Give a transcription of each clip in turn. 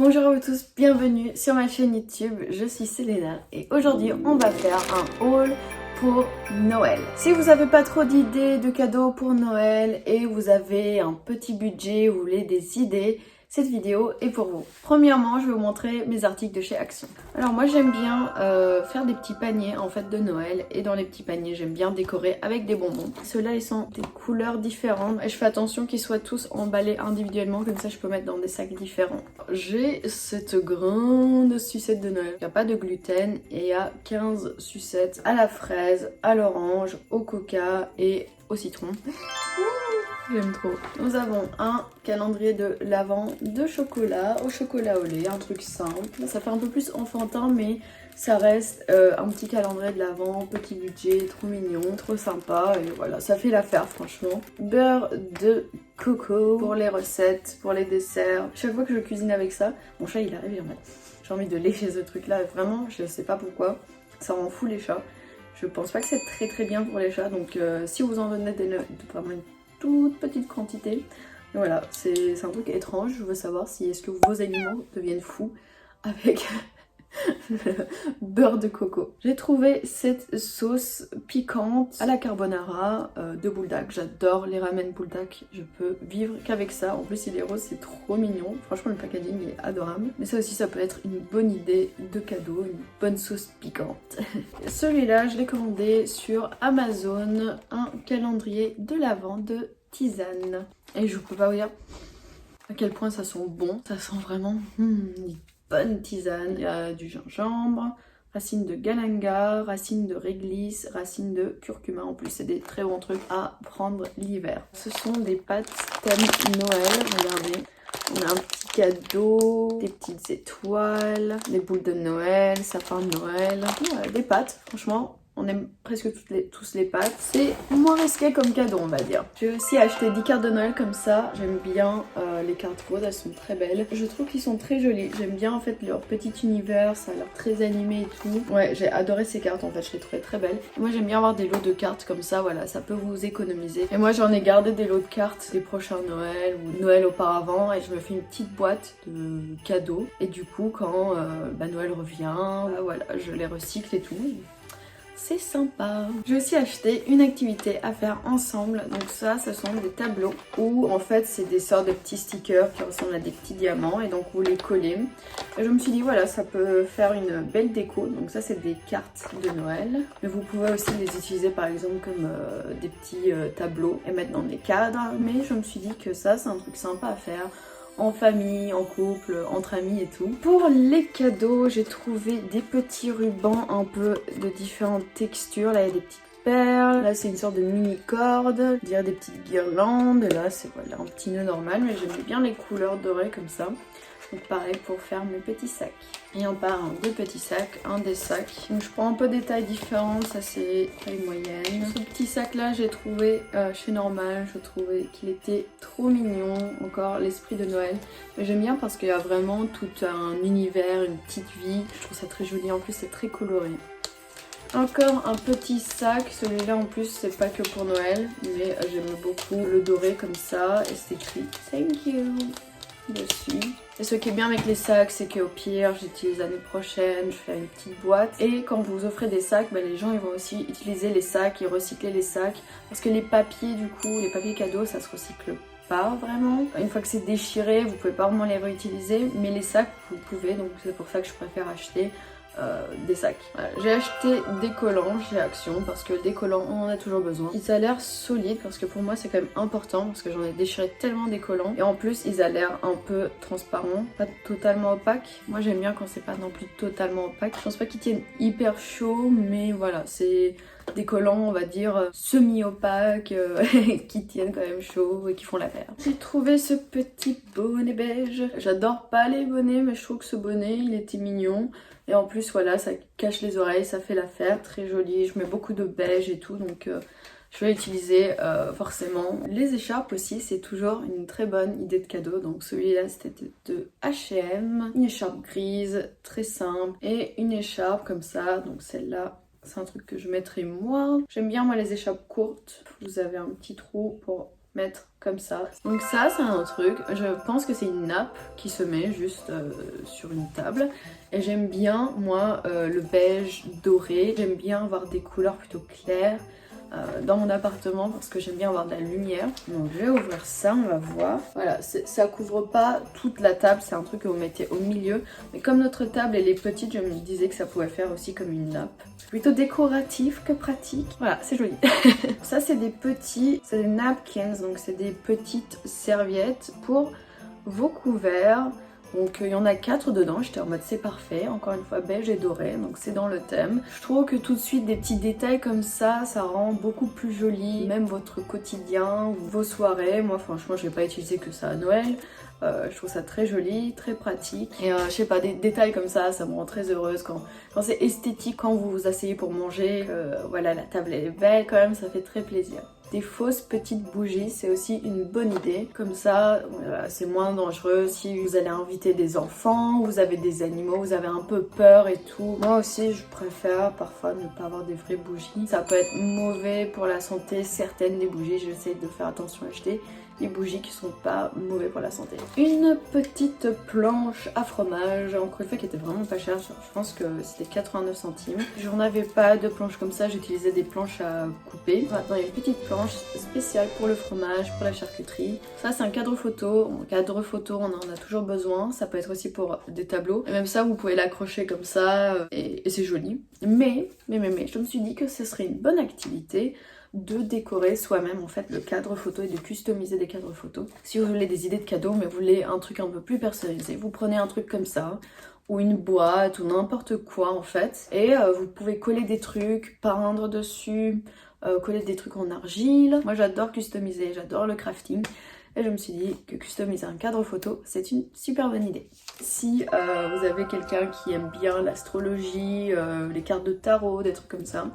Bonjour à vous tous, bienvenue sur ma chaîne YouTube, je suis Selena et aujourd'hui on va faire un haul pour Noël. Si vous n'avez pas trop d'idées de cadeaux pour Noël et vous avez un petit budget, vous voulez des idées, cette vidéo est pour vous. Premièrement, je vais vous montrer mes articles de chez Action. Alors moi j'aime bien faire des petits paniers en fait de Noël et dans les petits paniers j'aime bien décorer avec des bonbons. Ceux-là ils sont des couleurs différentes et je fais attention qu'ils soient tous emballés individuellement, comme ça je peux mettre dans des sacs différents. J'ai cette grande sucette de Noël. Il n'y a pas de gluten et il y a 15 sucettes à la fraise, à l'orange, au coca et au citron. J'aime trop. Nous avons un calendrier de l'Avent de chocolat au chocolat au lait, un truc simple. Ça fait un peu plus enfantin mais ça reste un petit calendrier de l'Avent, petit budget, trop mignon, trop sympa et voilà, ça fait l'affaire franchement. Beurre de coco pour les recettes, pour les desserts. Chaque fois que je cuisine avec ça, mon chat il arrive, j'ai envie de lécher ce truc là, vraiment je sais pas pourquoi, ça rend fou les chats. Je pense pas que c'est très bien pour les chats, donc si vous en donnez vraiment une toute petite quantité. Et voilà, c'est un truc étrange. Je veux savoir si est-ce que vos animaux deviennent fous avec le beurre de coco. J'ai trouvé cette sauce piquante à la carbonara de Buldak. J'adore les ramen Buldak. Je peux vivre qu'avec ça. En plus, il est rose, c'est trop mignon. Franchement, le packaging est adorable. Mais ça aussi, ça peut être une bonne idée de cadeau, une bonne sauce piquante. Celui-là, je l'ai commandé sur Amazon, un calendrier de l'Avent de tisane. Et je peux pas vous dire à quel point ça sent bon. Ça sent vraiment une bonne tisane. Il y a du gingembre, racines de galanga, racines de réglisse, racines de curcuma. En plus, c'est des très bons trucs à prendre l'hiver. Ce sont des pâtes thème Noël. Regardez. On a un petit cadeau, des petites étoiles, des boules de Noël, sapin de Noël. Ouais, des pâtes, franchement. On aime presque tous les pâtes. C'est moins risqué comme cadeau, on va dire. J'ai aussi acheté 10 cartes de Noël comme ça. J'aime bien les cartes roses, elles sont très belles. Je trouve qu'ils sont très jolis. J'aime bien en fait leur petit univers, ça a l'air très animé et tout. Ouais, j'ai adoré ces cartes en fait, je les trouvais très belles. Et moi j'aime bien avoir des lots de cartes comme ça, voilà, ça peut vous économiser. Et moi j'en ai gardé des lots de cartes des prochains Noël ou Noël auparavant et je me fais une petite boîte de cadeaux. Et du coup quand Noël revient, voilà, je les recycle et tout. C'est sympa. J'ai aussi acheté une activité à faire ensemble. Donc ça, ce sont des tableaux où en fait c'est des sortes de petits stickers qui ressemblent à des petits diamants et donc vous les collez. Et je me suis dit voilà, ça peut faire une belle déco. Donc ça c'est des cartes de Noël. Mais vous pouvez aussi les utiliser par exemple comme des petits tableaux et mettre dans des cadres. Mais je me suis dit que ça c'est un truc sympa à faire en famille, en couple, entre amis et tout. Pour les cadeaux, j'ai trouvé des petits rubans un peu de différentes textures. Là, il y a des petites perles. Là, c'est une sorte de mini corde. Je dirais des petites guirlandes. Là, c'est voilà, un petit nœud normal. Mais j'aimais bien les couleurs dorées comme ça. Donc pareil pour faire mes petits sacs. Et on part en deux petits sacs, un des sacs. Donc je prends un peu des tailles différentes, ça c'est taille moyenne. Ce petit sac là j'ai trouvé chez Normal, je trouvais qu'il était trop mignon, encore l'esprit de Noël. Mais j'aime bien parce qu'il y a vraiment tout un univers, une petite vie. Je trouve ça très joli, en plus c'est très coloré. Encore un petit sac, celui-là en plus c'est pas que pour Noël, mais j'aime beaucoup le doré comme ça et c'est écrit Thank you dessus. Et ce qui est bien avec les sacs, c'est qu'au pire, j'utilise l'année prochaine, je fais une petite boîte. Et quand vous offrez des sacs, les gens ils vont aussi utiliser les sacs et recycler les sacs. Parce que les papiers du coup, les papiers cadeaux, ça se recycle pas vraiment. Une fois que c'est déchiré, vous pouvez pas vraiment les réutiliser. Mais les sacs, vous pouvez, donc c'est pour ça que je préfère acheter des sacs. Voilà. J'ai acheté des collants chez Action parce que des collants on en a toujours besoin. Ils ont l'air solides parce que pour moi c'est quand même important parce que j'en ai déchiré tellement des collants et en plus ils ont l'air un peu transparents, pas totalement opaques. Moi j'aime bien quand c'est pas non plus totalement opaque. Je pense pas qu'ils tiennent hyper chaud mais voilà, c'est des collants on va dire semi-opaques qui tiennent quand même chaud et qui font l'affaire. J'ai trouvé ce petit bonnet beige. J'adore pas les bonnets mais je trouve que ce bonnet il était mignon. Et en plus voilà, ça cache les oreilles, ça fait l'affaire, très joli. Je mets beaucoup de beige et tout, donc je vais utiliser forcément. Les écharpes aussi, c'est toujours une très bonne idée de cadeau. Donc celui-là c'était de H&M. Une écharpe grise, très simple. Et une écharpe comme ça, donc celle-là, c'est un truc que je mettrai moi. J'aime bien moi les écharpes courtes. Vous avez un petit trou pour mettre comme ça. Donc ça c'est un truc, je pense que c'est une nappe qui se met juste sur une table. Et j'aime bien moi le beige doré, j'aime bien avoir des couleurs plutôt claires dans mon appartement parce que j'aime bien avoir de la lumière. Donc je vais ouvrir ça, on va voir. Voilà, ça couvre pas toute la table, c'est un truc que vous mettez au milieu. Mais comme notre table elle est petite, je me disais que ça pouvait faire aussi comme une nappe. Plutôt décoratif que pratique. Voilà, c'est joli. Ça c'est c'est des napkins, donc c'est des petites serviettes pour vos couverts. Donc il y en a 4 dedans, j'étais en mode c'est parfait, encore une fois beige et doré, donc c'est dans le thème. Je trouve que tout de suite des petits détails comme ça rend beaucoup plus joli, même votre quotidien ou vos soirées. Moi franchement je vais pas utiliser que ça à Noël, je trouve ça très joli, très pratique. Et je sais pas, des détails comme ça me rend très heureuse quand c'est esthétique, quand vous vous asseyez pour manger, voilà la table elle est belle quand même, ça fait très plaisir. Des fausses petites bougies, c'est aussi une bonne idée. Comme ça, voilà, c'est moins dangereux si vous allez inviter des enfants, vous avez des animaux, vous avez un peu peur et tout. Moi aussi, je préfère parfois ne pas avoir des vraies bougies. Ça peut être mauvais pour la santé, certaines des bougies, j'essaie de faire attention à acheter les bougies qui sont pas mauvais pour la santé. Une petite planche à fromage, encore une fois qui était vraiment pas chère, je pense que c'était 89 centimes. J'en avais pas de planche comme ça, j'utilisais des planches à couper. Maintenant il y a une petite planche spéciale pour le fromage, pour la charcuterie. Ça c'est un cadre photo, en cadre photo on en a toujours besoin, ça peut être aussi pour des tableaux. Et même ça vous pouvez l'accrocher comme ça et c'est joli. Mais, je me suis dit que ce serait une bonne activité de décorer soi-même en fait le cadre photo et de customiser des cadres photos. Si vous voulez des idées de cadeaux mais vous voulez un truc un peu plus personnalisé, vous prenez un truc comme ça ou une boîte ou n'importe quoi en fait et vous pouvez coller des trucs, peindre dessus, coller des trucs en argile. Moi j'adore customiser, j'adore le crafting et je me suis dit que customiser un cadre photo c'est une super bonne idée. Si vous avez quelqu'un qui aime bien l'astrologie, les cartes de tarot, des trucs comme ça,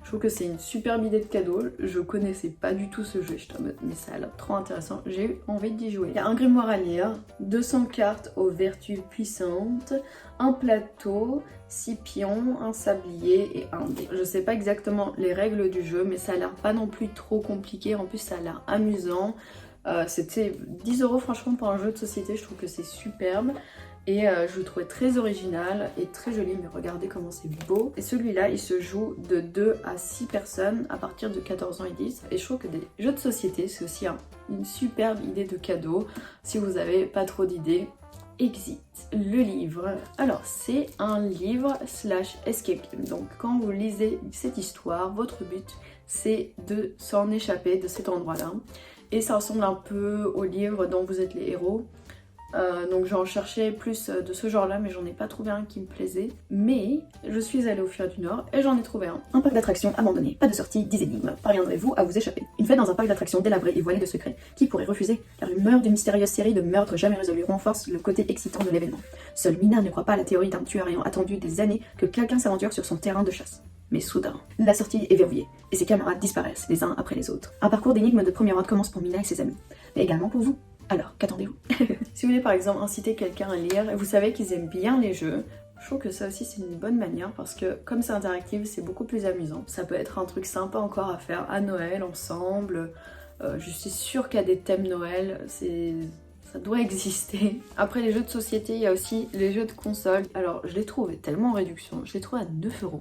je trouve que c'est une superbe idée de cadeau. Je connaissais pas du tout ce jeu, j'étais en mode mais ça a l'air trop intéressant, j'ai eu envie d'y jouer. Il y a un grimoire à lire, 200 cartes aux vertus puissantes, un plateau, 6 pions, un sablier et un dé. Je sais pas exactement les règles du jeu mais ça a l'air pas non plus trop compliqué, en plus ça a l'air amusant. C'était 10 € franchement pour un jeu de société, je trouve que c'est superbe. Et je le trouvais très original et très joli, mais regardez comment c'est beau. Et celui-là, il se joue de 2 à 6 personnes à partir de 14 ans et 10. Et je trouve que des jeux de société, c'est aussi une superbe idée de cadeau. Si vous n'avez pas trop d'idées, Exit, le livre. Alors, c'est un livre / escape game. Donc, quand vous lisez cette histoire, votre but, c'est de s'en échapper de cet endroit-là. Et ça ressemble un peu au livre dont vous êtes les héros. Donc j'en cherchais plus de ce genre là mais j'en ai pas trouvé un qui me plaisait. Mais je suis allée au Furet du Nord et j'en ai trouvé un. Un parc d'attractions abandonné, pas de sortie, 10 énigmes. Parviendrez-vous à vous échapper? Une fête dans un parc d'attractions délabré et voilé de secrets. Qui pourrait refuser? La rumeur d'une mystérieuse série de meurtres jamais résolus renforce le côté excitant de l'événement. Seule Mina ne croit pas à la théorie d'un tueur ayant attendu des années que quelqu'un s'aventure sur son terrain de chasse. Mais soudain, la sortie est verrouillée et ses camarades disparaissent les uns après les autres. Un parcours d'énigmes de premier ordre commence pour Mina et ses amis, mais également pour vous. Alors, qu'attendez-vous? Si vous voulez par exemple inciter quelqu'un à lire et vous savez qu'ils aiment bien les jeux, je trouve que ça aussi c'est une bonne manière parce que comme c'est interactif, c'est beaucoup plus amusant. Ça peut être un truc sympa encore à faire à Noël ensemble. Je suis sûre qu'il y a des thèmes Noël, ça doit exister. Après les jeux de société, il y a aussi les jeux de console. Alors je les trouve tellement en réduction, je les trouve à 9 €.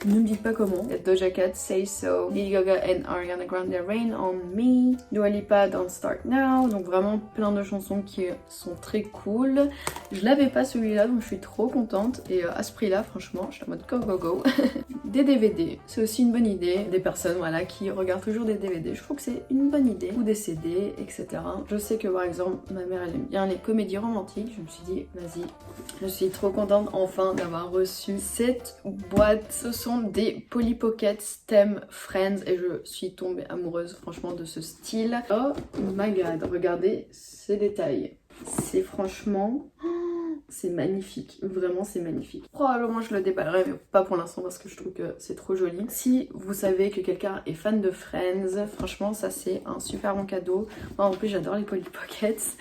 Ne me dites pas comment. Il y a Doja Cat, Say So, Lady Gaga and Ariana Grande, Rain on Me, Dua Lipa, Don't Start Now. Donc vraiment plein de chansons qui sont très cool. Je l'avais pas celui-là donc je suis trop contente. Et à ce prix-là franchement je suis en mode go go go. Des DVD, c'est aussi une bonne idée. Des personnes voilà qui regardent toujours des DVD, je trouve que c'est une bonne idée. Ou des CD, etc. Je sais que par exemple ma mère elle aime bien les comédies romantiques. Je me suis dit vas-y, je suis trop contente enfin d'avoir reçu cette boîte. Ce sont des Polly Pockets thème Friends et je suis tombée amoureuse franchement de ce style. Oh my god, regardez ces détails. C'est franchement... c'est magnifique, vraiment c'est magnifique. Probablement je le déballerai mais pas pour l'instant parce que je trouve que c'est trop joli. Si vous savez que quelqu'un est fan de Friends, franchement ça c'est un super bon cadeau. Moi en plus j'adore les Polly Pockets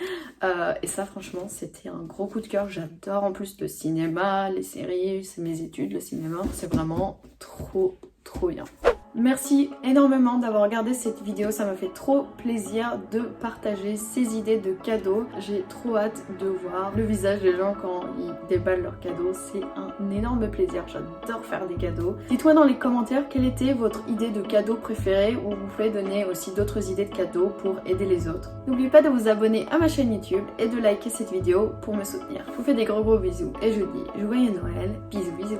et ça franchement c'était un gros coup de cœur. J'adore en plus le cinéma, les séries, c'est mes études, le cinéma. C'est vraiment trop bien. Merci énormément d'avoir regardé cette vidéo, ça m'a fait trop plaisir de partager ces idées de cadeaux. J'ai trop hâte de voir le visage des gens quand ils déballent leurs cadeaux, c'est un énorme plaisir, j'adore faire des cadeaux. Dites-moi dans les commentaires quelle était votre idée de cadeau préférée ou vous pouvez donner aussi d'autres idées de cadeaux pour aider les autres. N'oubliez pas de vous abonner à ma chaîne YouTube et de liker cette vidéo pour me soutenir. Je vous fais des gros bisous et je vous dis joyeux Noël, bisous bisous.